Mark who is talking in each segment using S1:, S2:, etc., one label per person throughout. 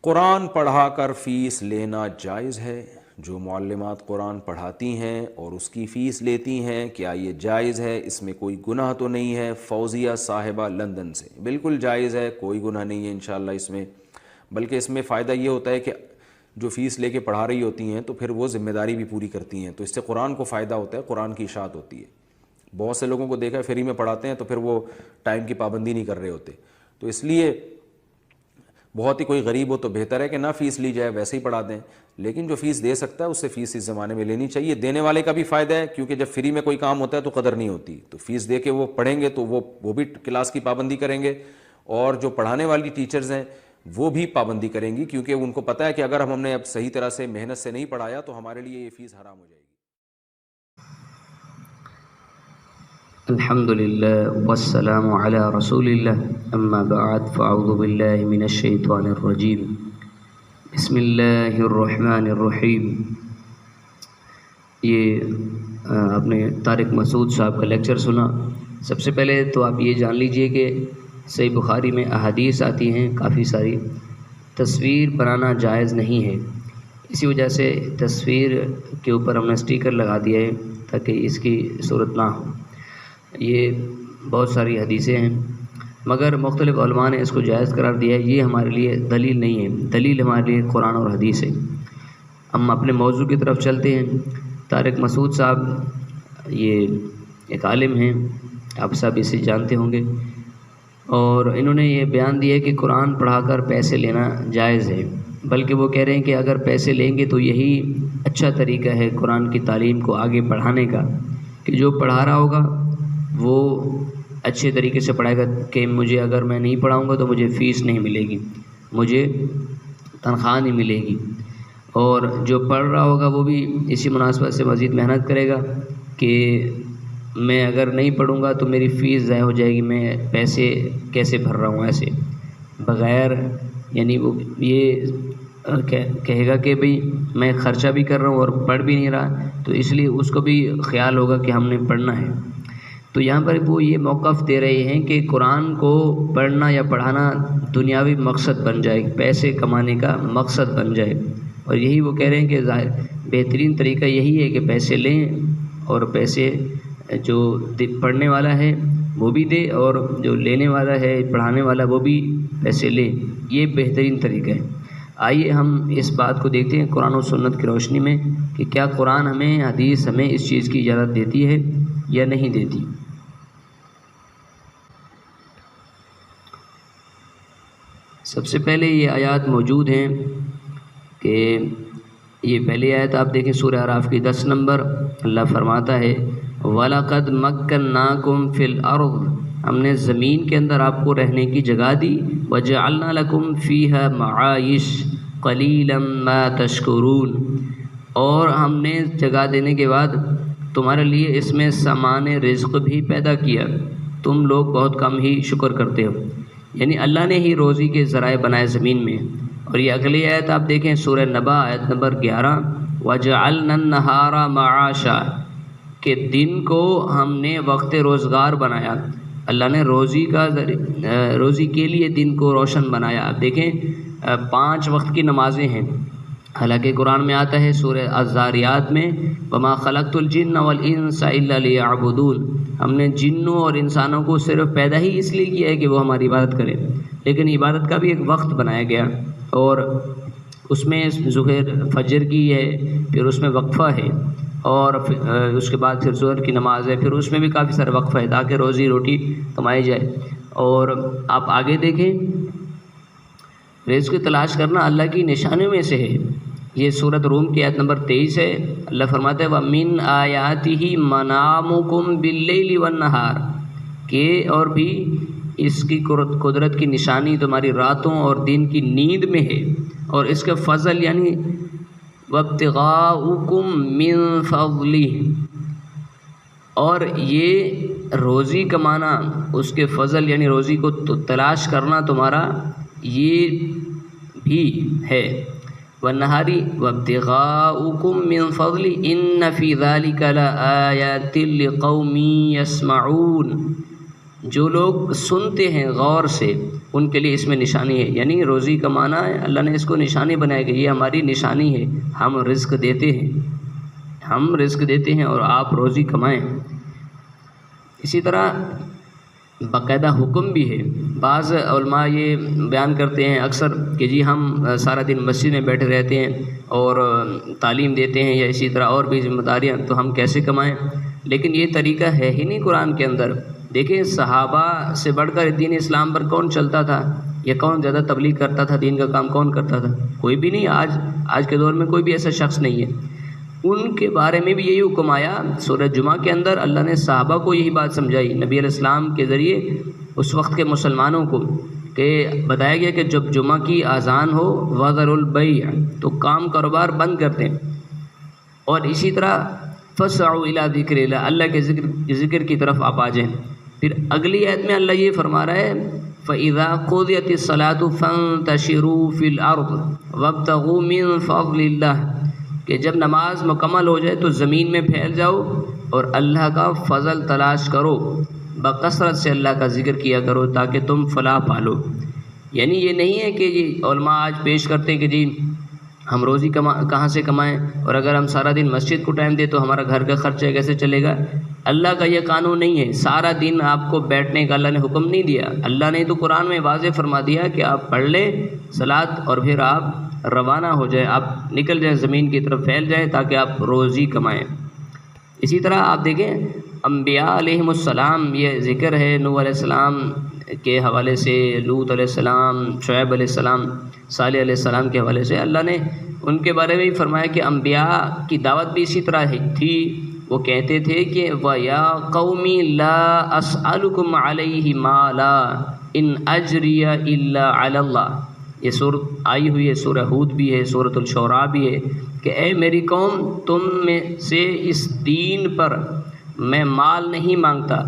S1: قرآن پڑھا کر فیس لینا جائز ہے؟ جو معلمات قرآن پڑھاتی ہیں اور اس کی فیس لیتی ہیں، کیا یہ جائز ہے؟ اس میں کوئی گناہ تو نہیں ہے؟ فوزیہ صاحبہ لندن سے۔ بالکل جائز ہے، کوئی گناہ نہیں ہے انشاءاللہ اس میں، بلکہ اس میں فائدہ یہ ہوتا ہے کہ جو فیس لے کے پڑھا رہی ہوتی ہیں تو پھر وہ ذمہ داری بھی پوری کرتی ہیں، تو اس سے قرآن کو فائدہ ہوتا ہے، قرآن کی اشاعت ہوتی ہے۔ بہت سے لوگوں کو دیکھا ہے فری میں پڑھاتے ہیں تو پھر وہ ٹائم کی پابندی نہیں کر رہے ہوتے، تو اس لیے بہت ہی کوئی غریب ہو تو بہتر ہے کہ نہ فیس لی جائے، ویسے ہی پڑھا دیں، لیکن جو فیس دے سکتا ہے اس سے فیس اس زمانے میں لینی چاہیے۔ دینے والے کا بھی فائدہ ہے، کیونکہ جب فری میں کوئی کام ہوتا ہے تو قدر نہیں ہوتی، تو فیس دے کے وہ پڑھیں گے تو وہ بھی کلاس کی پابندی کریں گے، اور جو پڑھانے والی ٹیچرز ہیں وہ بھی پابندی کریں گی، کیونکہ ان کو پتہ ہے کہ اگر ہم نے اب صحیح طرح سے محنت سے نہیں پڑھایا تو ہمارے لیے یہ فیس حرام ہو جائے گی۔
S2: الحمد للہ والسلام علی رسول اللہ، اما بعد فاعوذ باللہ من الشیطان الرجیم، بسم اللہ الرحمن الرحیم۔ یہ آپ نے طارق مسعود صاحب کا لیکچر سنا۔ سب سے پہلے تو آپ یہ جان لیجئے کہ صحیح بخاری میں احادیث آتی ہیں کافی ساری، تصویر بنانا جائز نہیں ہے، اسی وجہ سے تصویر کے اوپر ہم نے اسٹیکر لگا دیا ہے تاکہ اس کی صورت نہ ہو۔ یہ بہت ساری حدیثیں ہیں، مگر مختلف علماء نے اس کو جائز قرار دیا ہے، یہ ہمارے لیے دلیل نہیں ہے، دلیل ہمارے لیے قرآن اور حدیث ہے۔ ہم اپنے موضوع کی طرف چلتے ہیں۔ طارق مسعود صاحب یہ ایک عالم ہیں، آپ سب اسے جانتے ہوں گے، اور انہوں نے یہ بیان دیا ہے کہ قرآن پڑھا کر پیسے لینا جائز ہے، بلکہ وہ کہہ رہے ہیں کہ اگر پیسے لیں گے تو یہی اچھا طریقہ ہے قرآن کی تعلیم کو آگے بڑھانے کا، کہ جو پڑھا رہا ہوگا وہ اچھے طریقے سے پڑھائے گا، کہ مجھے اگر میں نہیں پڑھاؤں گا تو مجھے فیس نہیں ملے گی، مجھے تنخواہ نہیں ملے گی، اور جو پڑھ رہا ہوگا وہ بھی اسی مناسبت سے مزید محنت کرے گا کہ میں اگر نہیں پڑھوں گا تو میری فیس ضائع ہو جائے گی، میں پیسے کیسے بھر رہا ہوں ایسے بغیر، یعنی وہ یہ کہے گا کہ بھئی میں خرچہ بھی کر رہا ہوں اور پڑھ بھی نہیں رہا، تو اس لیے اس کو بھی خیال ہوگا کہ ہم نے پڑھنا ہے۔ تو یہاں پر وہ یہ موقف دے رہے ہیں کہ قرآن کو پڑھنا یا پڑھانا دنیاوی مقصد بن جائے، پیسے کمانے کا مقصد بن جائے، اور یہی وہ کہہ رہے ہیں کہ بہترین طریقہ یہی ہے کہ پیسے لیں، اور پیسے جو پڑھنے والا ہے وہ بھی دے، اور جو لینے والا ہے پڑھانے والا وہ بھی پیسے لے، یہ بہترین طریقہ ہے۔ آئیے ہم اس بات کو دیکھتے ہیں قرآن و سنت کی روشنی میں کہ کیا قرآن ہمیں، حدیث ہمیں اس چیز کی اجازت دیتی ہے یا نہیں دیتی۔ سب سے پہلے یہ آیات موجود ہیں کہ یہ پہلی آیت آپ دیکھیں سورہ اعراف کی 10 نمبر، اللہ فرماتا ہے وَلَقَدْ مَكَّنَّاكُمْ فِي الْأَرْضِ، ہم نے زمین کے اندر آپ کو رہنے کی جگہ دی، وَجَعَلْنَا لَكُمْ فِيهَا مَعَائِشَ قَلِيلًا مَا تَشْكُرُونَ، اور ہم نے جگہ دینے کے بعد تمہارے لیے اس میں سامان رزق بھی پیدا کیا، تم لوگ بہت کم ہی شکر کرتے ہو، یعنی اللہ نے ہی روزی کے ذرائع بنائے زمین میں۔ اور یہ اگلی آیت آپ دیکھیں سورہ نبا آیت نمبر 11، وَجَعَلْنَا النَّهَارَ مَعَاشًا، کہ دن کو ہم نے وقت روزگار بنایا، اللہ نے روزی کے لیے دن کو روشن بنایا۔ آپ دیکھیں 5 وقت کی نمازیں ہیں، حالانکہ قرآن میں آتا ہے سورہ الذاریات میں وَمَا خَلَقْتُ الْجِنَّ وَالْإِنسَ إِلَّا لِيَعْبُدُونَ، ہم نے جنوں اور انسانوں کو صرف پیدا ہی اس لیے کیا ہے کہ وہ ہماری عبادت کریں، لیکن عبادت کا بھی ایک وقت بنایا گیا، اور اس میں ظہر فجر کی ہے، پھر اس میں وقفہ ہے، اور اس کے بعد پھر ظہر کی نماز ہے، پھر اس میں بھی کافی سارے وقفہ ہے تاکہ روزی روٹی کمائی جائے۔ اور آپ آگے دیکھیں رزق کی تلاش کرنا اللہ کی نشانیوں میں سے ہے، یہ سورۃ روم کی آیت نمبر 23 ہے، اللہ فرماتا ہے وَمِنْ آیَاتِهِ مَنَامُكُمْ بِاللَّيْلِ وَالنَّهَارِ، کہ اور بھی اس کی قدرت کی نشانی تمہاری راتوں اور دن کی نیند میں ہے، اور اس کا فضل یعنی وَابْتِغَاؤُكُمْ مِنْ فَضْلِهِ، اور یہ روزی کمانا، اس کے فضل یعنی روزی کو تلاش کرنا تمہارا یہ بھی ہے، وَالنَّهَارِ وَابْتِغَاؤُكُمْ مِنْ فَضْلِهِ إِنَّ فِي ذَلِكَ لَآيَاتٍ لِقَوْمٍ يَسْمَعُونَ، جو لوگ سنتے ہیں غور سے، ان کے لیے اس میں نشانی ہے، یعنی روزی کمانا ہے، اللہ نے اس کو نشانی بنایا کہ یہ ہماری نشانی ہے، ہم رزق دیتے ہیں اور آپ روزی کمائیں۔ اسی طرح باقاعدہ حکم بھی ہے۔ بعض علماء یہ بیان کرتے ہیں اکثر کہ جی ہم سارا دن مسجد میں بیٹھے رہتے ہیں اور تعلیم دیتے ہیں یا اسی طرح اور بھی ذمہ داریاں، تو ہم کیسے کمائیں؟ لیکن یہ طریقہ ہے ہی نہیں قرآن کے اندر۔ دیکھیں صحابہ سے بڑھ کر دین اسلام پر کون چلتا تھا یا کون زیادہ تبلیغ کرتا تھا، دین کا کام کون کرتا تھا؟ کوئی بھی نہیں۔ آج کے دور میں کوئی بھی ایسا شخص نہیں ہے۔ ان کے بارے میں بھی یہی حکم آیا سورہ جمعہ کے اندر، اللہ نے صحابہ کو یہی بات سمجھائی نبی علیہ السلام کے ذریعے اس وقت کے مسلمانوں کو، کہ بتایا گیا کہ جب جمعہ کی اذان ہو وَذَرُوا الْبَيْعَ، تو کام کاروبار بند کر دیں، اور اسی طرح فَاسْعُوا إِلَىٰ ذِكْرِ اللَّهِ، اللہ کے ذکر کی طرف آپ آ جائیں۔ پھر اگلی آیت میں اللہ یہ فرما رہا ہے فَإِذَا قُضِيَتِ الصَّلَاةُ فَانتَشِرُوا فِي الْأَرْضِ وَابْتَغُوا مِن فَضْلِ اللَّهِ، کہ جب نماز مکمل ہو جائے تو زمین میں پھیل جاؤ اور اللہ کا فضل تلاش کرو، بکثرت سے اللہ کا ذکر کیا کرو تاکہ تم فلاح پالو۔ یعنی یہ نہیں ہے کہ یہ علماء آج پیش کرتے ہیں کہ جی ہم روزی کہاں سے کمائیں، اور اگر ہم سارا دن مسجد کو ٹائم دیں تو ہمارا گھر کا خرچہ کیسے چلے گا؟ اللہ کا یہ قانون نہیں ہے۔ سارا دن آپ کو بیٹھنے کا اللہ نے حکم نہیں دیا۔ اللہ نے تو قرآن میں واضح فرما دیا کہ آپ پڑھ لیں صلاۃ اور پھر آپ روانہ ہو جائیں، آپ نکل جائیں زمین کی طرف، پھیل جائیں تاکہ آپ روزی کمائیں۔ اسی طرح آپ دیکھیں انبیاء علیہم السلام، یہ ذکر ہے نوح علیہ السلام کے حوالے سے، لوط علیہ السلام، شعیب علیہ السلام، صالح علیہ السلام کے حوالے سے اللہ نے ان کے بارے میں بھی فرمایا کہ انبیاء کی دعوت بھی اسی طرح تھی۔ وہ کہتے تھے کہ وَيَا قَوْمِ لَا أَسْأَلُكُمْ عَلَيْهِ مَالًا إِنْ أَجْرِيَ إِلَّا عَلَى اللَّهِ، یہ سورت آئی ہوئی ہے، سورہ ہود بھی ہے، سورۃ الشعراء بھی ہے کہ اے میری قوم، تم میں سے اس دین پر میں مال نہیں مانگتا،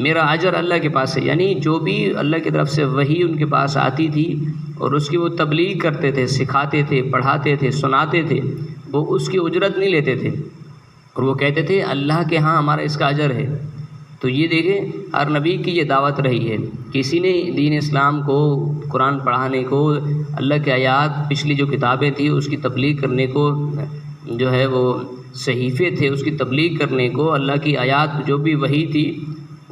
S2: میرا اجر اللہ کے پاس ہے۔ یعنی جو بھی اللہ کی طرف سے وحی ان کے پاس آتی تھی اور اس کی وہ تبلیغ کرتے تھے، سکھاتے تھے، پڑھاتے تھے، سناتے تھے، وہ اس کی اجرت نہیں لیتے تھے، اور وہ کہتے تھے اللہ کے ہاں ہمارا اس کا اجر ہے۔ تو یہ دیکھیں ہر نبی کی یہ دعوت رہی ہے، کسی نے دین اسلام کو، قرآن پڑھانے کو، اللہ کے آیات، پچھلی جو کتابیں تھیں اس کی تبلیغ کرنے کو، جو ہے وہ صحیفے تھے اس کی تبلیغ کرنے کو، اللہ کی آیات جو بھی وحی تھی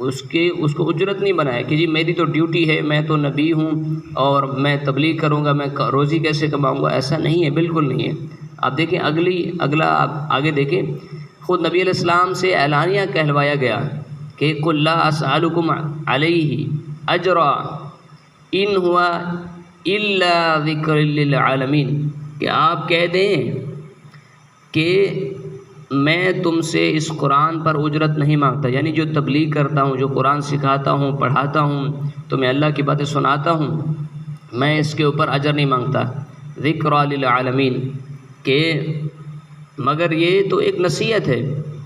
S2: اس کو اجرت نہیں بنایا کہ جی میری تو ڈیوٹی ہے، میں تو نبی ہوں اور میں تبلیغ کروں گا، میں روزی کیسے کماؤں گا؟ ایسا نہیں ہے، بالکل نہیں ہے۔ آپ دیکھیں اگلا آپ آگے دیکھیں، خود نبی علیہ السلام سے اعلانیہ کہلوایا گیا کہ قُل لَا أَسْأَلُكُمْ عَلَيْهِ أَجْرًا إِنْ هُوَ إِلَّا ذِكْرٌ لِّلْعَالَمِينَ، کہ آپ کہہ دیں کہ میں تم سے اس قرآن پر اجرت نہیں مانگتا، یعنی جو تبلیغ کرتا ہوں، جو قرآن سکھاتا ہوں، پڑھاتا ہوں، تو میں اللہ کی باتیں سناتا ہوں، میں اس کے اوپر اجر نہیں مانگتا، ذکر للعالمین، کہ مگر یہ تو ایک نصیحت ہے۔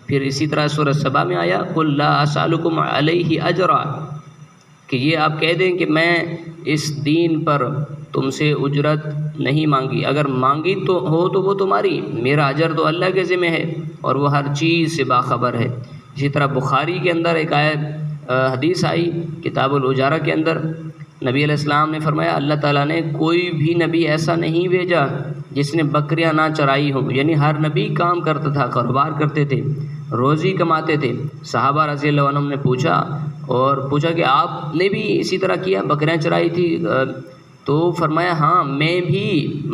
S2: پھر اسی طرح سورہ سبا میں آیا قُل لَا أَسْأَلُكُمْ عَلَيْهِ أَجْرًا، کہ یہ آپ کہہ دیں کہ میں اس دین پر تم سے اجرت نہیں مانگی، اگر مانگی تو وہ تمہاری، میرا اجر تو اللہ کے ذمہ ہے اور وہ ہر چیز سے باخبر ہے۔ اسی طرح بخاری کے اندر ایک حدیث آئی کتاب الاجارہ کے اندر، نبی علیہ السلام نے فرمایا اللہ تعالیٰ نے کوئی بھی نبی ایسا نہیں بھیجا جس نے بکریاں نہ چرائی ہوں، یعنی ہر نبی کام کرتا تھا، کاروبار کرتے تھے، روزی کماتے تھے۔ صحابہ رضی اللہ عنہم نے پوچھا کہ آپ نے بھی اسی طرح کیا، بکریاں چرائی تھی؟ تو فرمایا ہاں میں بھی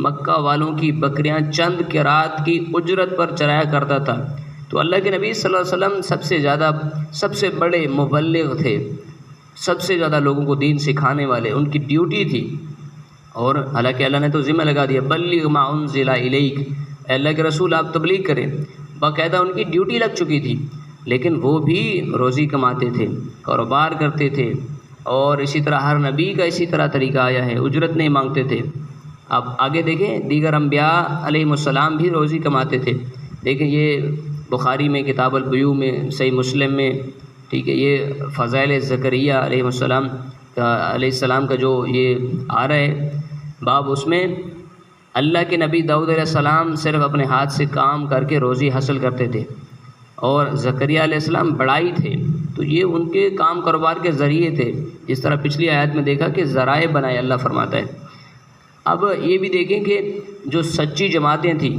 S2: مکہ والوں کی بکریاں چند قرات کی اجرت پر چرایا کرتا تھا۔ تو اللہ کے نبی صلی اللہ علیہ وسلم سب سے بڑے مبلغ تھے، سب سے زیادہ لوگوں کو دین سکھانے والے، ان کی ڈیوٹی تھی۔ اور حالانکہ اللہ نے تو ذمہ لگا دیا بلغ ما انزل الیک، اے اللہ کے رسول آپ تبلیغ کریں، باقاعدہ ان کی ڈیوٹی لگ چکی تھی، لیکن وہ بھی روزی کماتے تھے، کاروبار کرتے تھے، اور اسی طرح ہر نبی کا اسی طرح طریقہ آیا ہے، اجرت نہیں مانگتے تھے۔ اب آگے دیکھیں دیگر انبیاء علیہم السلام بھی روزی کماتے تھے۔ دیکھیں یہ بخاری میں کتاب البیوع میں، صحیح مسلم میں، ٹھیک ہے، یہ فضائل زکریا علیہ السلام کا جو یہ آ رہا ہے باب، اس میں اللہ کے نبی داؤد علیہ السلام صرف اپنے ہاتھ سے کام کر کے روزی حاصل کرتے تھے، اور زکریا علیہ السلام بڑائی تھے، تو تو یہ ان کے کام کاروبار کے ذریعے تھے، جس طرح پچھلی آیت میں دیکھا کہ ذرائع بنائے اللہ فرماتا ہے۔ اب یہ بھی دیکھیں کہ جو سچی جماعتیں تھیں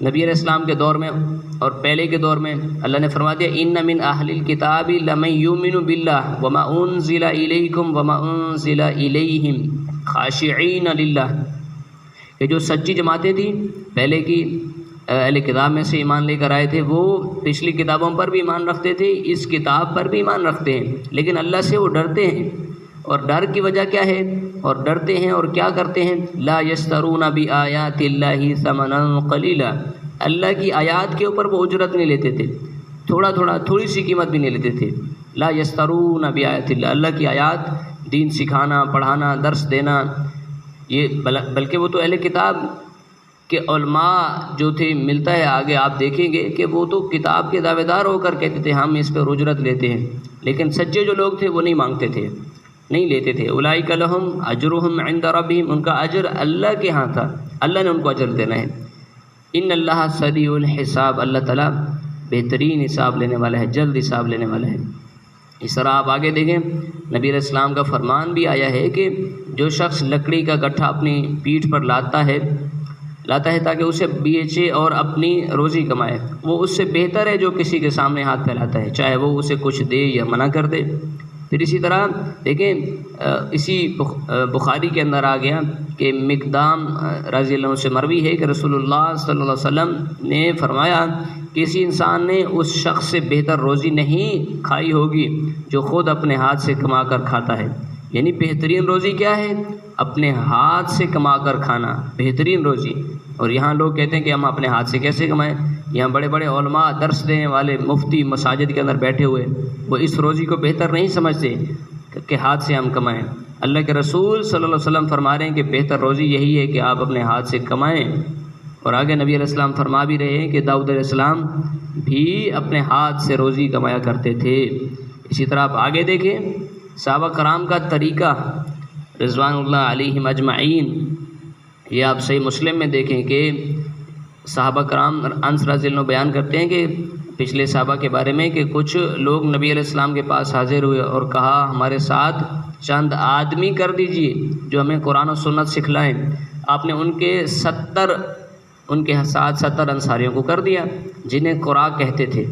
S2: نبی علیہ السلام کے دور میں اور پہلے کے دور میں، اللہ نے فرما دیا ان من اہل الکتاب لمن یؤمن باللہ وما انزل الیکم وما انزل الیہم خاشعین للہ، کہ جو سچی جماعتیں تھیں پہلے کی اہل کتاب میں سے ایمان لے کر آئے تھے، وہ پچھلی کتابوں پر بھی ایمان رکھتے تھے، اس کتاب پر بھی ایمان رکھتے ہیں، لیکن اللہ سے وہ ڈرتے ہیں۔ اور ڈر کی وجہ کیا ہے؟ اور ڈرتے ہیں اور کیا کرتے ہیں؟ لا یشترون بآیات اللہ ثمنا قلیلا، اللہ کی آیات کے اوپر وہ اجرت نہیں لیتے تھے، تھوڑی سی قیمت بھی نہیں لیتے تھے۔ لا یشترون بآیات اللہ، اللہ کی آیات، دین سکھانا، پڑھانا، درس دینا، یہ بلکہ وہ تو اہل کتاب کے علماء جو تھے، ملتا ہے آگے آپ دیکھیں گے کہ وہ تو کتاب کے دعوے دار ہو کر کہتے تھے ہم اس پر اجرت لیتے ہیں، لیکن سچے جو لوگ تھے وہ نہیں مانگتے تھے، نہیں لیتے تھے۔ اولئک لہم اجرہم عند ربہم، ان کا اجر اللہ کے ہاں تھا، اللہ نے ان کو اجر دینا ہے۔ ان اللہ سریع الحساب، اللہ تعالیٰ بہترین حساب لینے والا ہے، جلد حساب لینے والا ہے۔ اس طرح آپ آگے دیکھیں نبی علیہ السلام کا فرمان بھی آیا ہے کہ جو شخص لکڑی کا گٹھا اپنی پیٹھ پر لاتا ہے تاکہ اسے بیچے اور اپنی روزی کمائے، وہ اس سے بہتر ہے جو کسی کے سامنے ہاتھ پھیلاتا ہے، چاہے وہ اسے کچھ دے یا منع کر دے۔ پھر اسی طرح دیکھیں اسی بخاری کے اندر آ گیا کہ مقدام رضی اللہ عنہ سے مروی ہے کہ رسول اللہ صلی اللہ علیہ وسلم نے فرمایا کسی انسان نے اس شخص سے بہتر روزی نہیں کھائی ہوگی جو خود اپنے ہاتھ سے کما کر کھاتا ہے۔ یعنی بہترین روزی کیا ہے؟ اپنے ہاتھ سے کما کر کھانا، بہترین روزی۔ اور یہاں لوگ کہتے ہیں کہ ہم اپنے ہاتھ سے کیسے کمائیں؟ یہاں بڑے بڑے علماء، درس دینے والے مفتی مساجد کے اندر بیٹھے ہوئے، وہ اس روزی کو بہتر نہیں سمجھتے کہ ہاتھ سے ہم کمائیں۔ اللہ کے رسول صلی اللہ علیہ وسلم فرما رہے ہیں کہ بہتر روزی یہی ہے کہ آپ اپنے ہاتھ سے کمائیں۔ اور آگے نبی علیہ السلام فرما بھی رہے ہیں کہ داؤد علیہ السلام بھی اپنے ہاتھ سے روزی کمایا کرتے تھے۔ اسی طرح آپ آگے دیکھیں صحابہ کرام کا طریقہ رضوان اللہ علیہم اجمعین، یہ آپ صحیح مسلم میں دیکھیں کہ صحابہ کرام انس رضی اللہ عنہ بیان کرتے ہیں کہ پچھلے صحابہ کے بارے میں کہ کچھ لوگ نبی علیہ السلام کے پاس حاضر ہوئے اور کہا ہمارے ساتھ چند آدمی کر دیجئے جو ہمیں قرآن و سنت سکھلائیں۔ آپ نے ان کے ساتھ 70 انصاریوں کو کر دیا جنہیں قرآ کہتے تھے۔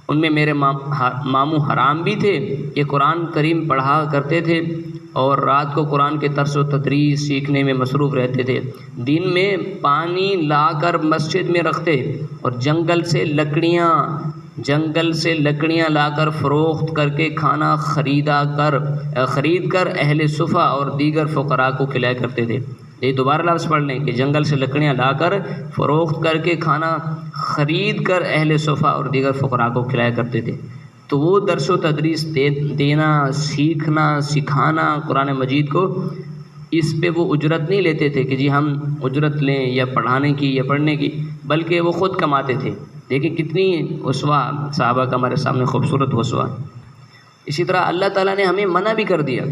S2: ان میں میرے ماموں حرام بھی تھے، یہ قرآن کریم پڑھا کرتے تھے اور رات کو قرآن کے درس و تدریس سیکھنے میں مصروف رہتے تھے، دن میں پانی لا کر مسجد میں رکھتے اور جنگل سے لکڑیاں لا کر فروخت کر کے کھانا خرید کر اہل صفہ اور دیگر فقراء کو کھلایا کرتے تھے۔ یہ دوبارہ لفظ پڑھ لیں کہ جنگل سے لکڑیاں لا کر فروخت کر کے کھانا خرید کر اہل صفہ اور دیگر فقراء کو کھلایا کرتے تھے۔ تو وہ درس و تدریس دینا، سیکھنا، سکھانا قرآن مجید کو، اس پہ وہ اجرت نہیں لیتے تھے کہ جی ہم اجرت لیں یا پڑھانے کی یا پڑھنے کی، بلکہ وہ خود کماتے تھے۔ دیکھیں کتنی اسوہ صحابہ کا ہمارے سامنے خوبصورت اسوہ۔ اسی طرح اللہ تعالیٰ نے ہمیں منع بھی کر دیا،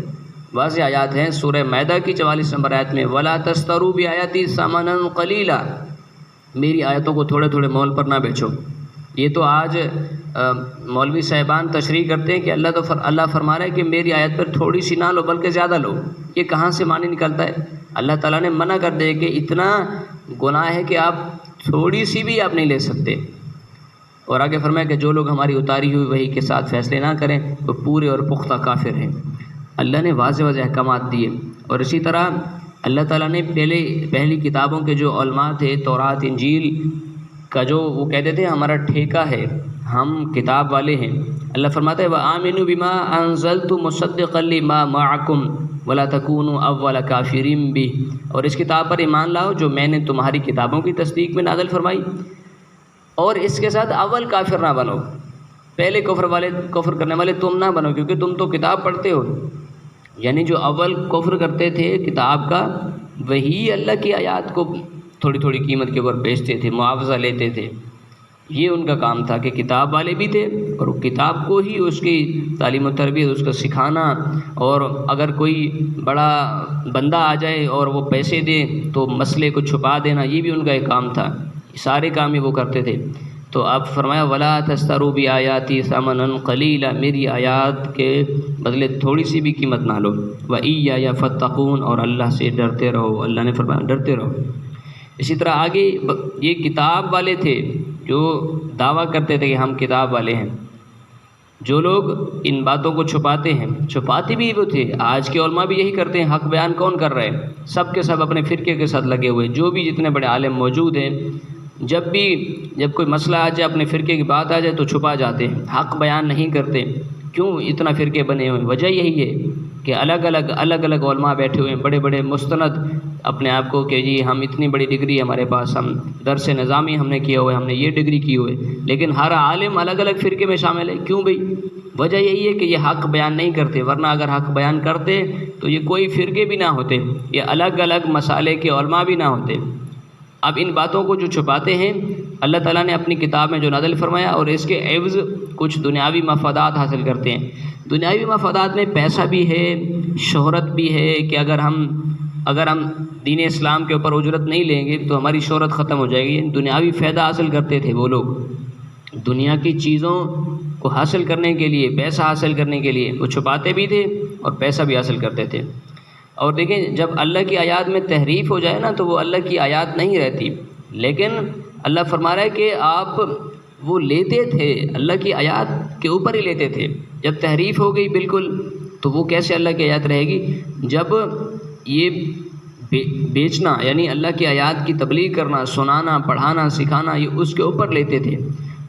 S2: واضح آیات ہیں سورہ مائدہ کی 44 نمبر آیت میں وَلَا تَشْتَرُوا بِآيَاتِي ثَمَنًا قَلِيلًا، میری آیتوں کو تھوڑے تھوڑے مول پر نہ بیچو۔ یہ تو آج مولوی صاحبان تشریح کرتے ہیں کہ اللہ فرما رہا ہے کہ میری آیت پر تھوڑی سی نہ لو بلکہ زیادہ لو۔ یہ کہاں سے معنی نکلتا ہے؟ اللہ تعالیٰ نے منع کر دے کہ اتنا گناہ ہے کہ آپ تھوڑی سی بھی آپ نہیں لے سکتے۔ اور آگے فرمایا کہ جو لوگ ہماری اتاری ہوئی وحی کے ساتھ فیصلے نہ کریں وہ پورے اور پختہ کافر ہیں۔ اللہ نے واضح احکامات دیے۔ اور اسی طرح اللہ تعالیٰ نے پہلی کتابوں کے جو علماء تھے، تورات انجیل کا جو وہ کہتے تھے ہمارا ٹھیکہ ہے، ہم کتاب والے ہیں، اللہ فرماتا ہے وَآمِنُوا بِمَا أَنزَلْتُ مُصَدِّقًا لِمَا مَعَكُمْ وَلَا تَكُونُوا أَوَّلَ كَافِرٍ بِهِ، اور اس کتاب پر ایمان لاؤ جو میں نے تمہاری کتابوں کی تصدیق میں نازل فرمائی، اور اس کے ساتھ اول کافر نہ بنو، پہلے کفر کرنے والے تم نہ بنو، کیونکہ تم تو کتاب پڑھتے ہو۔ یعنی جو اول کفر کرتے تھے کتاب کا، وہی اللہ کی آیات کو تھوڑی تھوڑی قیمت کے اوپر بیچتے تھے، معاوضہ لیتے تھے۔ یہ ان کا کام تھا کہ کتاب والے بھی تھے اور کتاب کو ہی اس کی تعلیم و تربیت، اس کا سکھانا، اور اگر کوئی بڑا بندہ آ جائے اور وہ پیسے دے تو مسئلے کو چھپا دینا، یہ بھی ان کا ایک کام تھا۔ سارے کام ہی وہ کرتے تھے۔ تو آپ فرمایا ولا تشتروا بآیاتی ثمنا قلیلا، میری آیات کے بدلے تھوڑی سی بھی قیمت نہ لو، وإیایا فاتقون، اور اللہ سے ڈرتے رہو، اللہ نے فرمایا ڈرتے رہو۔ اسی طرح آگے یہ کتاب والے تھے جو دعویٰ کرتے تھے کہ ہم کتاب والے ہیں، جو لوگ ان باتوں کو چھپاتے ہیں، چھپاتے بھی وہ تھے، آج کے علماء بھی یہی کرتے ہیں۔ حق بیان کون کر رہے ہیں؟ سب کے سب اپنے فرقے کے ساتھ لگے ہوئے، جو بھی جتنے بڑے عالم موجود ہیں، جب کوئی مسئلہ آ جائے، اپنے فرقے کی بات آ جائے تو چھپا جاتے ہیں، حق بیان نہیں کرتے۔ کیوں اتنا فرقے بنے ہوئے؟ وجہ یہی ہے کہ الگ الگ علماء بیٹھے ہوئے ہیں، بڑے بڑے مستند اپنے آپ کو کہ جی ہم اتنی بڑی ڈگری ہے ہمارے پاس، ہم درس نظامی ہم نے کیا ہوا ہے، ہم نے یہ ڈگری کی ہوئی ہے، لیکن ہر عالم الگ الگ فرقے میں شامل ہے۔ کیوں بھئی؟ وجہ یہی ہے کہ یہ حق بیان نہیں کرتے، ورنہ اگر حق بیان کرتے تو یہ کوئی فرقے بھی نہ ہوتے، یہ الگ الگ مسالے کے علماء بھی نہ ہوتے۔ اب ان باتوں کو جو چھپاتے ہیں، اللہ تعالیٰ نے اپنی کتاب میں جو نازل فرمایا، اور اس کے عوض کچھ دنیاوی مفادات حاصل کرتے ہیں۔ دنیاوی مفادات میں پیسہ بھی ہے، شہرت بھی ہے، کہ اگر ہم دین اسلام کے اوپر اجرت نہیں لیں گے تو ہماری شہرت ختم ہو جائے گی۔ دنیاوی فائدہ حاصل کرتے تھے وہ لوگ، دنیا کی چیزوں کو حاصل کرنے کے لیے، پیسہ حاصل کرنے کے لیے وہ چھپاتے بھی تھے اور پیسہ بھی حاصل کرتے تھے۔ اور دیکھیں جب اللہ کی آیات میں تحریف ہو جائے نا تو وہ اللہ کی آیات نہیں رہتی، لیکن اللہ فرما رہا ہے کہ آپ وہ لیتے تھے، اللہ کی آیات کے اوپر ہی لیتے تھے، جب تحریف ہو گئی بالکل تو وہ کیسے اللہ کی آیات رہے گی؟ جب یہ بیچنا یعنی اللہ کی آیات کی تبلیغ کرنا، سنانا، پڑھانا، سکھانا، یہ اس کے اوپر لیتے تھے۔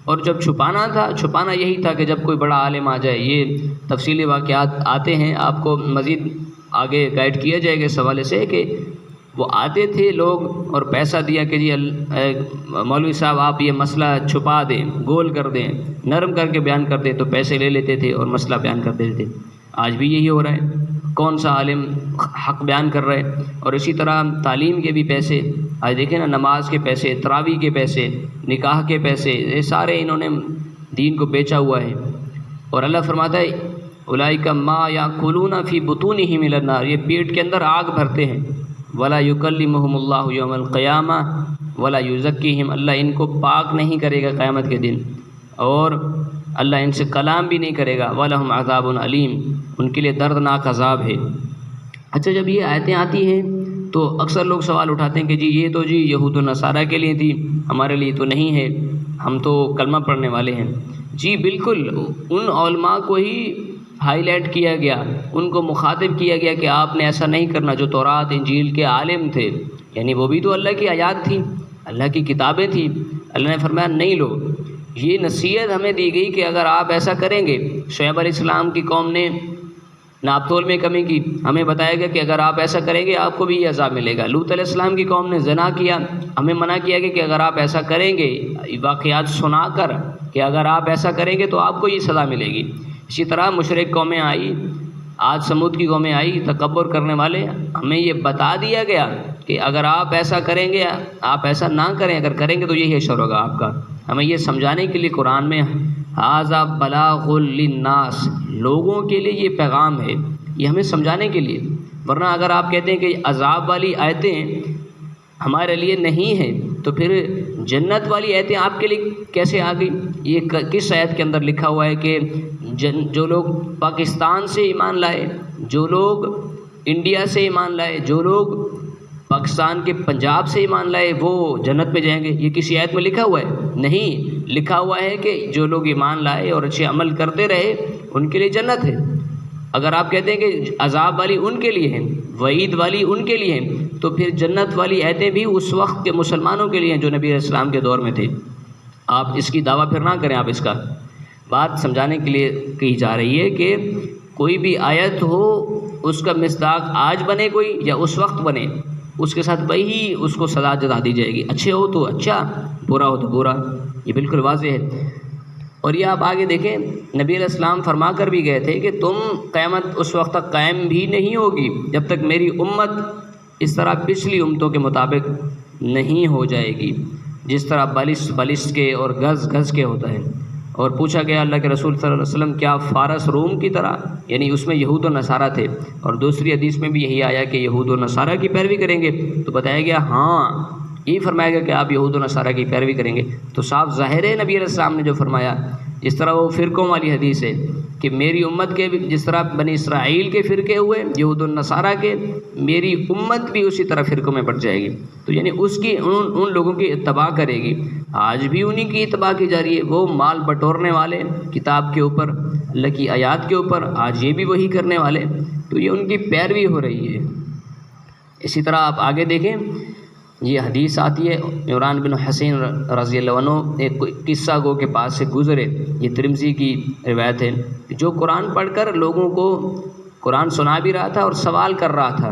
S2: اور جب چھپانا یہی تھا کہ جب کوئی بڑا عالم آ جائے، یہ تفصیلی واقعات آتے ہیں، آپ کو مزید آگے گائیڈ کیا جائے گا اس حوالے سے کہ وہ آتے تھے لوگ اور پیسہ دیا کہ جی مولوی صاحب آپ یہ مسئلہ چھپا دیں، گول کر دیں، نرم کر کے بیان کر دیں، تو پیسے لے لیتے تھے اور مسئلہ بیان کر دیتے تھے۔ آج بھی یہی ہو رہا ہے، کون سا عالم حق بیان کر رہا ہے؟ اور اسی طرح تعلیم کے بھی پیسے، آج دیکھیں نا، نماز کے پیسے، تراویح کے پیسے، نکاح کے پیسے، یہ سارے انہوں نے دین کو بیچا ہوا ہے۔ اور اللہ فرماتا ہے اولئک ما یاکلون فی بطونہم من النار، یہ پیٹ کے اندر آگ بھرتے ہیں، ولا یکلمہم اللہ یوم القیامہ ولا یزکیہم، اللہ ان کو پاک نہیں کرے گا قیامت کے دن، اور اللہ ان سے کلام بھی نہیں کرے گا، وَلَهُمْ عَذَابٌ عَلِيمٌ، ان کے لیے دردناک عذاب ہے۔ اچھا، جب یہ آیتیں آتی ہیں تو اکثر لوگ سوال اٹھاتے ہیں کہ جی یہ تو جی یہود و نصارہ کے لیے تھی، ہمارے لیے تو نہیں ہے، ہم تو کلمہ پڑھنے والے ہیں۔ جی بالکل، ان علماء کو ہی ہائی لائٹ کیا گیا، ان کو مخاطب کیا گیا کہ آپ نے ایسا نہیں کرنا، جو تورات انجیل کے عالم تھے، یعنی وہ بھی تو اللہ کی آیات تھیں، اللہ کی کتابیں تھیں۔ اللہ نے فرمایا نہیں لو، یہ نصیحت ہمیں دی گئی کہ اگر آپ ایسا کریں گے، شعیب علیہ السلام کی قوم نے ناپ تول میں کمی کی، ہمیں بتایا گیا کہ اگر آپ ایسا کریں گے آپ کو بھی یہ عذاب ملے گا۔ لوط علیہ السلام کی قوم نے زنا کیا، ہمیں منع کیا گیا کہ اگر آپ ایسا کریں گے، واقعات سنا کر کہ اگر آپ ایسا کریں گے تو آپ کو یہ سزا ملے گی۔ اسی طرح مشرک قومیں آئی، آج سمود کی قومیں آئی، تکبر کرنے والے، ہمیں یہ بتا دیا گیا کہ اگر آپ ایسا کریں گے، آپ ایسا نہ کریں، اگر کریں گے تو یہی حشر ہوگا آپ کا۔ ہمیں یہ سمجھانے کے لیے قرآن میں ھذا بلاغ للناس، لوگوں کے لیے یہ پیغام ہے، یہ ہمیں سمجھانے کے لیے۔ ورنہ اگر آپ کہتے ہیں کہ عذاب والی آیتیں ہمارے لیے نہیں ہیں تو پھر جنت والی آیتیں آپ کے لیے کیسے آ گئی؟ یہ کس آیت کے اندر لکھا ہوا ہے کہ جو لوگ پاکستان سے ایمان لائے، جو لوگ انڈیا سے ایمان لائے، جو لوگ پاکستان کے پنجاب سے ایمان لائے وہ جنت میں جائیں گے؟ یہ کسی آیت میں لکھا ہوا ہے؟ نہیں، لکھا ہوا ہے کہ جو لوگ ایمان لائے اور اچھے عمل کرتے رہے ان کے لیے جنت ہے۔ اگر آپ کہتے ہیں کہ عذاب والی ان کے لیے ہیں، وعید والی ان کے لیے ہیں، تو پھر جنت والی آیتیں بھی اس وقت کے مسلمانوں کے لیے ہیں جو نبی علیہ السلام کے دور میں تھے۔ آپ اس کی دعویٰ پھر نہ کریں، آپ اس کا بات سمجھانے کے لیے کہی جا رہی ہے کہ کوئی بھی آیت ہو، اس کا مصداق آج بنے کوئی یا اس وقت بنے، اس کے ساتھ وہی اس کو سزا جزا دی جائے گی، اچھے ہو تو اچھا، برا ہو تو برا، یہ بالکل واضح ہے۔ اور یہ آپ آگے دیکھیں، نبی علیہ السلام فرما کر بھی گئے تھے کہ تم قیامت اس وقت تک قائم بھی نہیں ہوگی جب تک میری امت اس طرح پچھلی امتوں کے مطابق نہیں ہو جائے گی، جس طرح بالشت کے اور گز کے ہوتا ہے۔ اور پوچھا گیا اللہ کے رسول صلی اللہ علیہ وسلم کیا فارس روم کی طرح، یعنی اس میں یہود و نصارہ تھے، اور دوسری حدیث میں بھی یہی آیا کہ یہود و نصارہ کی پیروی کریں گے، تو بتایا گیا ہاں یہی فرمایا گیا کہ آپ یہود و نصارہ کی پیروی کریں گے، تو صاف ظاہر ہے نبی علیہ السلام نے جو فرمایا، جس طرح وہ فرقوں والی حدیث ہے کہ میری امت کے بھی جس طرح بنی اسرائیل کے فرقے ہوئے یہود و نصارہ کے، میری امت بھی اسی طرح فرقوں میں بٹ جائے گی، تو یعنی اس کی ان لوگوں کی اتباع کرے گی۔ آج بھی انہی کی اتباع کی جا رہی ہے، وہ مال بٹورنے والے کتاب کے اوپر، اللہ کی آیات کے اوپر، آج یہ بھی وہی کرنے والے، تو یہ ان کی پیروی ہو رہی ہے۔ اسی طرح آپ آگے دیکھیں، یہ حدیث آتی ہے، عمران بن حسین رضی اللہ عنہ ایک قصہ گو کے پاس سے گزرے، یہ ترمذی کی روایت ہے، جو قرآن پڑھ کر لوگوں کو قرآن سنا بھی رہا تھا اور سوال کر رہا تھا،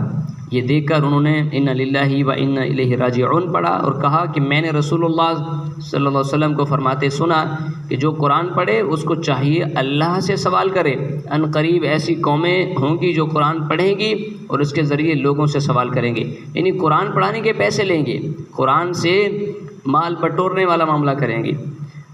S2: یہ دیکھ کر انہوں نے ان للہ و انا الیہ راجعون پڑھا اور کہا کہ میں نے رسول اللہ صلی اللہ علیہ وسلم کو فرماتے سنا کہ جو قرآن پڑھے اس کو چاہیے اللہ سے سوال کرے، ان قریب ایسی قومیں ہوں گی جو قرآن پڑھیں گی اور اس کے ذریعے لوگوں سے سوال کریں گے، یعنی قرآن پڑھانے کے پیسے لیں گے، قرآن سے مال بٹورنے والا معاملہ کریں گے۔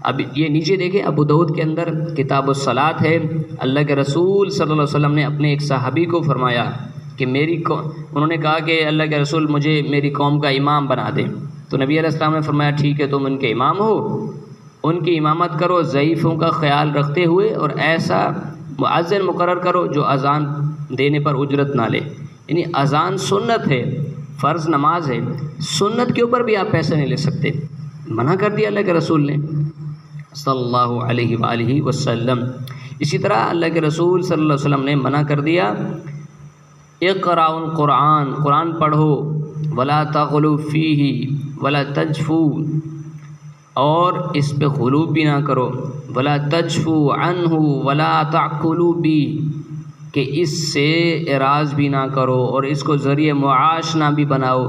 S2: اب یہ نیچے دیکھیں، ابو داؤد کے اندر کتاب الصلاۃ ہے، اللہ کے رسول صلی اللہ علیہ وسلم نے اپنے ایک صحابی کو فرمایا کہ انہوں نے کہا کہ اللہ کے رسول مجھے میری قوم کا امام بنا دیں، تو نبی علیہ السلام نے فرمایا ٹھیک ہے تم ان کے امام ہو، ان کی امامت کرو، ضعیفوں کا خیال رکھتے ہوئے، اور ایسا مؤذن مقرر کرو جو اذان دینے پر اجرت نہ لے، یعنی اذان سنت ہے، فرض نماز ہے، سنت کے اوپر بھی آپ پیسے نہیں لے سکتے، منع کر دیا اللہ کے رسول نے صلی اللہ علیہ وآلہ وسلم۔ اسی طرح اللہ کے رسول صلی اللہ علیہ وسلم نے منع کر دیا، اقرأوا القرآن، قرآن پڑھو، ولا تغلوا فیہ ولا تجفوا، اور اس پہ غلو بھی نہ کرو، ولا تجفوا عنہ ولا تعقلوا بھی، کہ اس سے اعراض بھی نہ کرو اور اس کو ذریعہ معاش نہ بناؤ،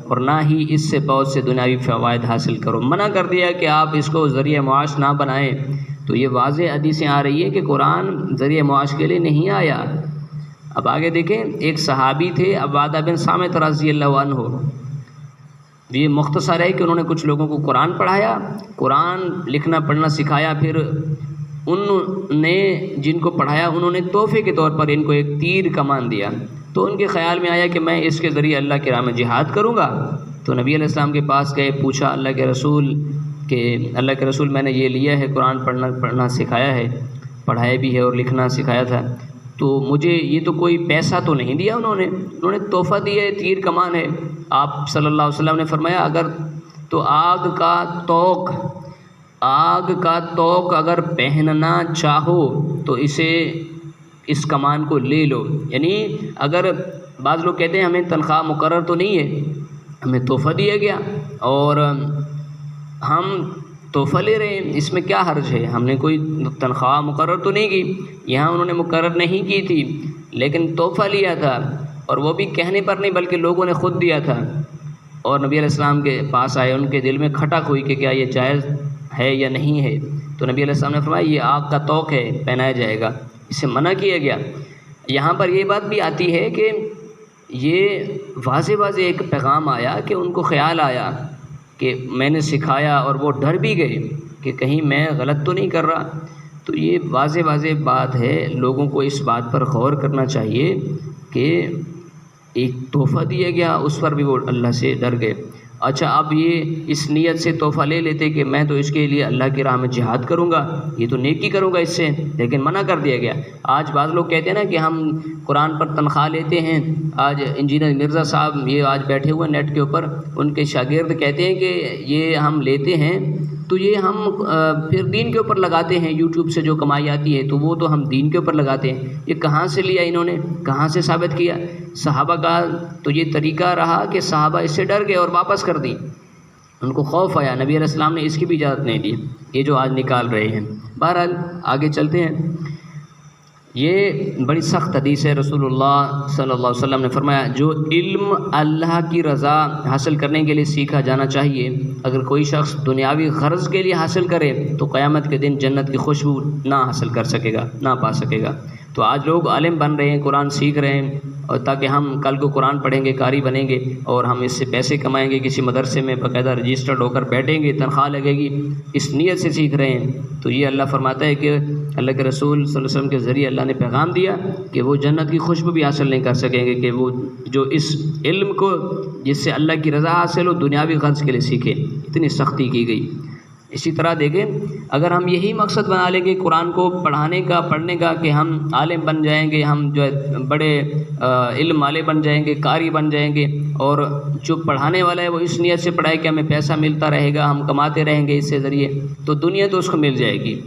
S2: اور نہ ہی اس سے بہت سے دنیاوی فوائد حاصل کرو۔ منع کر دیا کہ آپ اس کو ذریعہ معاش نہ بنائیں، تو یہ واضح حدیثیں آ رہی ہے کہ قرآن ذریعہ معاش کے لیے نہیں آیا۔ اب آگے دیکھیں، ایک صحابی تھے عبادہ بن صامت رضی اللہ عنہ، یہ مختصر ہے کہ انہوں نے کچھ لوگوں کو قرآن پڑھایا، قرآن لکھنا پڑھنا سکھایا، پھر ان نے جن کو پڑھایا انہوں نے تحفے کے طور پر ان کو ایک تیر کمان دیا، تو ان کے خیال میں آیا کہ میں اس کے ذریعے اللہ کی راہ میں جہاد کروں گا، تو نبی علیہ السلام کے پاس گئے، پوچھا اللہ کے رسول کہ اللہ کے رسول میں نے یہ لیا ہے، قرآن پڑھنا سکھایا ہے، پڑھایا بھی ہے اور لکھنا سکھایا تھا، تو مجھے یہ تو کوئی پیسہ تو نہیں دیا، انہوں نے تحفہ دیا ہے، تیر کمان ہے۔ آپ صلی اللہ علیہ وسلم نے فرمایا اگر تو آگ کا توق اگر پہننا چاہو تو اس کمان کو لے لو، یعنی اگر بعض لوگ کہتے ہیں ہمیں تنخواہ مقرر تو نہیں ہے، ہمیں تحفہ دیا گیا اور ہم تحفہ لے رہے ہیں، اس میں کیا حرج ہے، ہم نے کوئی تنخواہ مقرر تو نہیں کی، یہاں انہوں نے مقرر نہیں کی تھی لیکن تحفہ لیا تھا، اور وہ بھی کہنے پر نہیں بلکہ لوگوں نے خود دیا تھا، اور نبی علیہ السلام کے پاس آئے، ان کے دل میں کھٹک ہوئی کہ کیا یہ جائز ہے یا نہیں ہے، تو نبی علیہ السلام نے فرمایا یہ آگ کا توق ہے، پہنایا جائے گا، اسے منع کیا گیا۔ یہاں پر یہ بات بھی آتی ہے کہ یہ واضح ایک پیغام آیا کہ ان کو خیال آیا کہ میں نے سکھایا، اور وہ ڈر بھی گئے کہ کہیں میں غلط تو نہیں کر رہا، تو یہ واضح بات ہے، لوگوں کو اس بات پر غور کرنا چاہیے کہ ایک تحفہ دیا گیا، اس پر بھی وہ اللہ سے ڈر گئے۔ اچھا، اب یہ اس نیت سے تحفہ لے لیتے کہ میں تو اس کے لیے اللہ کی راہ میں جہاد کروں گا، یہ تو نیکی کروں گا اس سے، لیکن منع کر دیا گیا۔ آج بعض لوگ کہتے ہیں نا کہ ہم قرآن پر تنخواہ لیتے ہیں، آج انجینئر مرزا صاحب یہ آج بیٹھے ہوئے نیٹ کے اوپر، ان کے شاگرد کہتے ہیں کہ یہ ہم لیتے ہیں تو یہ ہم پھر دین کے اوپر لگاتے ہیں، یوٹیوب سے جو کمائی آتی ہے تو وہ تو ہم دین کے اوپر لگاتے ہیں۔ یہ کہاں سے لیا انہوں نے، کہاں سے ثابت کیا؟ صحابہ کا تو یہ طریقہ رہا کہ صحابہ اس سے ڈر گئے اور واپس کر دی، ان کو خوف آیا، نبی علیہ السلام نے اس کی بھی اجازت نہیں دی، یہ جو آج نکال رہے ہیں۔ بہرحال آگے چلتے ہیں، یہ بڑی سخت حدیث ہے، رسول اللہ صلی اللہ علیہ وسلم نے فرمایا جو علم اللہ کی رضا حاصل کرنے کے لیے سیکھا جانا چاہیے، اگر کوئی شخص دنیاوی غرض کے لیے حاصل کرے تو قیامت کے دن جنت کی خوشبو نہ حاصل کر سکے گا، نہ پا سکے گا۔ تو تو آج لوگ عالم بن رہے ہیں، قرآن سیکھ رہے ہیں، اور تاکہ ہم کل کو قرآن پڑھیں گے، قاری بنیں گے اور ہم اس سے پیسے کمائیں گے، کسی مدرسے میں باقاعدہ رجسٹرڈ ہو کر بیٹھیں گے، تنخواہ لگے گی، اس نیت سے سیکھ رہے ہیں۔ تو یہ اللہ فرماتا ہے کہ اللہ کے رسول صلی اللہ علیہ وسلم کے ذریعے اللہ نے پیغام دیا کہ وہ جنت کی خوشبو بھی حاصل نہیں کر سکیں گے، کہ وہ جو اس علم کو جس سے اللہ کی رضا حاصل ہو دنیاوی غرض کے لیے سیکھیں، اتنی سختی کی گئی۔ اسی طرح دیکھیں، اگر ہم یہی مقصد بنا لیں گے قرآن کو پڑھانے کا، پڑھنے کا، کہ ہم عالم بن جائیں گے، ہم جو ہے بڑے علم والے بن جائیں گے، قاری بن جائیں گے، اور جو پڑھانے والا ہے وہ اس نیت سے پڑھائے کہ ہمیں پیسہ ملتا رہے گا، ہم کماتے رہیں گے اس سے ذریعے، تو دنیا تو اس کو مل جائے گی۔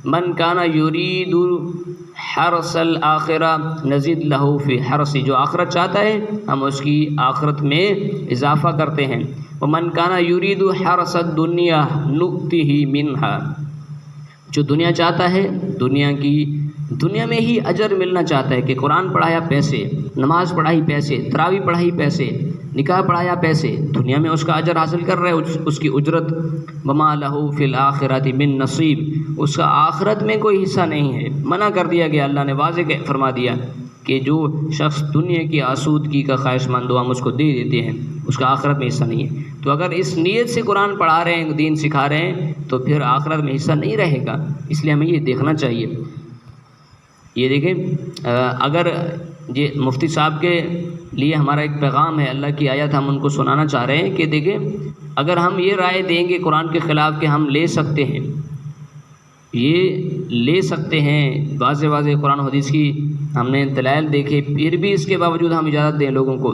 S2: من کان یرید حرث الآخرہ نزد لہ فی حرثی، جو آخرت چاہتا ہے ہم اس کی آخرت میں اضافہ کرتے ہیں۔ ومن کان یرید حرث الدنیا نؤتہ منہا، جو دنیا چاہتا ہے، دنیا میں ہی اجر ملنا چاہتا ہے، کہ قرآن پڑھایا پیسے، نماز پڑھائی پیسے، تراویح پڑھائی پیسے، نکاح پڑھایا پیسے، دنیا میں اس کا اجر حاصل کر رہا ہے، اس کی اجرت۔ وما لہ فی الآخرۃ من نصیب، اس کا آخرت میں کوئی حصہ نہیں ہے۔ منع کر دیا گیا، اللہ نے واضح فرما دیا کہ جو شخص دنیا کی آسودگی کا خواہش مند ہو ہم اس کو دے دیتے ہیں، اس کا آخرت میں حصہ نہیں ہے۔ تو اگر اس نیت سے قرآن پڑھا رہے ہیں، دین سکھا رہے ہیں، تو پھر آخرت میں حصہ نہیں رہے گا۔ اس لیے ہمیں یہ دیکھنا چاہیے۔ یہ دیکھیں، اگر یہ مفتی صاحب کے لیے ہمارا ایک پیغام ہے، اللہ کی آیت ہم ان کو سنانا چاہ رہے ہیں کہ دیکھیں، اگر ہم یہ رائے دیں گے قرآن کے خلاف کہ ہم لے سکتے ہیں، یہ لے سکتے ہیں، واضح واضح قرآن حدیث کی ہم نے دلائل دیکھے، پھر بھی اس کے باوجود ہم اجازت دیں لوگوں کو،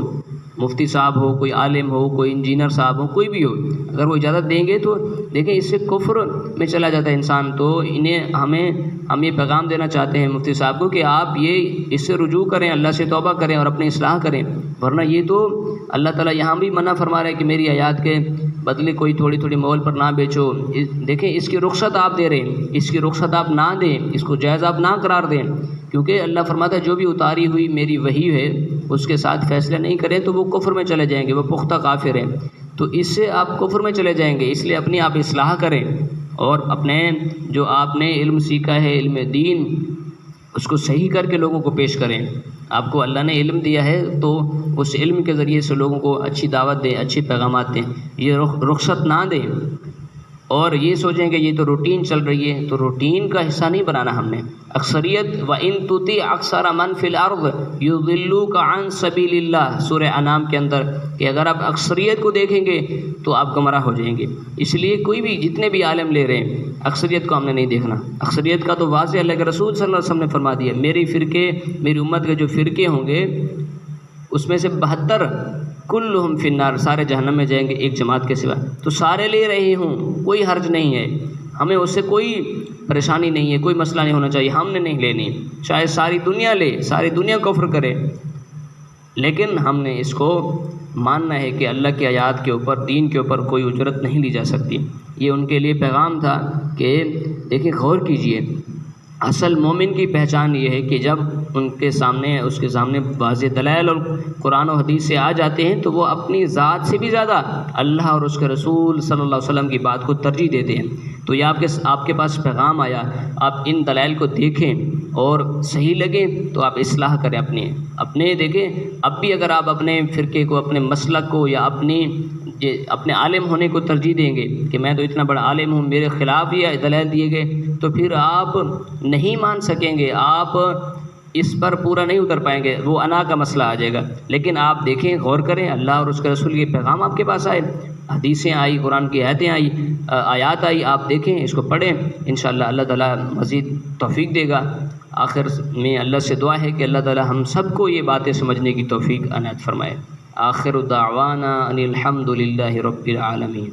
S2: مفتی صاحب ہو، کوئی عالم ہو، کوئی انجینئر صاحب ہو، کوئی بھی ہو، اگر وہ اجازت دیں گے تو دیکھیں اس سے کفر میں چلا جاتا ہے انسان۔ تو ہم یہ پیغام دینا چاہتے ہیں مفتی صاحب کو کہ آپ اس سے رجوع کریں، اللہ سے توبہ کریں اور اپنی اصلاح کریں، ورنہ یہ تو اللہ تعالیٰ یہاں بھی منع فرما رہا ہے کہ میری آیات کے بدلے کوئی تھوڑی تھوڑی مول پر نہ بیچو۔ دیکھیں اس کی رخصت آپ دے رہے ہیں، اس کی رخصت آپ نہ دیں، اس کو جائز آپ نہ قرار دیں، کیونکہ اللہ فرماتا ہے جو بھی اتاری ہوئی میری وحی ہے اس کے ساتھ فیصلہ نہیں کریں تو وہ کفر میں چلے جائیں گے، وہ پختہ کافر ہیں، تو اس سے آپ کفر میں چلے جائیں گے۔ اس لیے اپنی آپ اصلاح کریں اور اپنے جو آپ نے علم سیکھا ہے، علم دین، اس کو صحیح کر کے لوگوں کو پیش کریں۔ آپ کو اللہ نے علم دیا ہے تو اس علم کے ذریعے سے لوگوں کو اچھی دعوت دیں، اچھی پیغامات دیں، یہ رخصت نہ دیں اور یہ سوچیں کہ یہ تو روٹین چل رہی ہے، تو روٹین کا حصہ نہیں بنانا ہم نے۔ اکثریت وَإِن تُطِعْ أَكْثَرَ مَنْ فِي الْأَرْضِ يُضِلُّوكَ عَنْ سَبِيلِ اللَّهِ، سورہ انعام کے اندر، کہ اگر آپ اکثریت کو دیکھیں گے تو آپ گمراہ ہو جائیں گے۔ اس لیے کوئی بھی جتنے بھی عالم لے رہے ہیں، اکثریت کو ہم نے نہیں دیکھنا۔ اکثریت کا تو واضح اللہ کے رسول صلی اللہ علیہ وسلم نے فرما دیا، میری امت کے جو فرقے ہوں گے اس میں سے 72 کلہم فی النار، سارے جہنم میں جائیں گے ایک جماعت کے سوا۔ تو سارے لے رہے ہوں، کوئی حرج نہیں ہے، ہمیں اس سے کوئی پریشانی نہیں ہے، کوئی مسئلہ نہیں ہونا چاہیے، ہم نے نہیں لینی، چاہے ساری دنیا لے، ساری دنیا کفر کرے، لیکن ہم نے اس کو ماننا ہے کہ اللہ کی آیات کے اوپر، دین کے اوپر کوئی اجرت نہیں لی جا سکتی۔ یہ ان کے لیے پیغام تھا کہ دیکھیں غور کیجئے، اصل مومن کی پہچان یہ ہے کہ جب اس کے سامنے واضح دلائل اور قرآن و حدیث سے آ جاتے ہیں تو وہ اپنی ذات سے بھی زیادہ اللہ اور اس کے رسول صلی اللہ علیہ وسلم کی بات کو ترجیح دیتے ہیں۔ تو یہ آپ کے پاس پیغام آیا، آپ ان دلائل کو دیکھیں اور صحیح لگیں تو آپ اصلاح کریں اپنے دیکھیں۔ اب بھی اگر آپ اپنے فرقے کو، اپنے مسلک کو یا اپنے عالم ہونے کو ترجیح دیں گے کہ میں تو اتنا بڑا عالم ہوں، میرے خلاف یہ دلائل دیے گئے، تو پھر آپ نہیں مان سکیں گے، آپ اس پر پورا نہیں اتر پائیں گے، وہ انا کا مسئلہ آ جائے گا۔ لیکن آپ دیکھیں، غور کریں، اللہ اور اس کے رسول کے پیغام آپ کے پاس آئے، حدیثیں آئی، قرآن کی آیات آئی، آپ دیکھیں، اس کو پڑھیں، انشاءاللہ اللہ تعالیٰ مزید توفیق دے گا۔ آخر میں اللہ سے دعا ہے کہ اللہ تعالیٰ ہم سب کو یہ باتیں سمجھنے کی توفیق عنایت فرمائے۔ آخر دعوانا ان الحمد للہ رب العالمین۔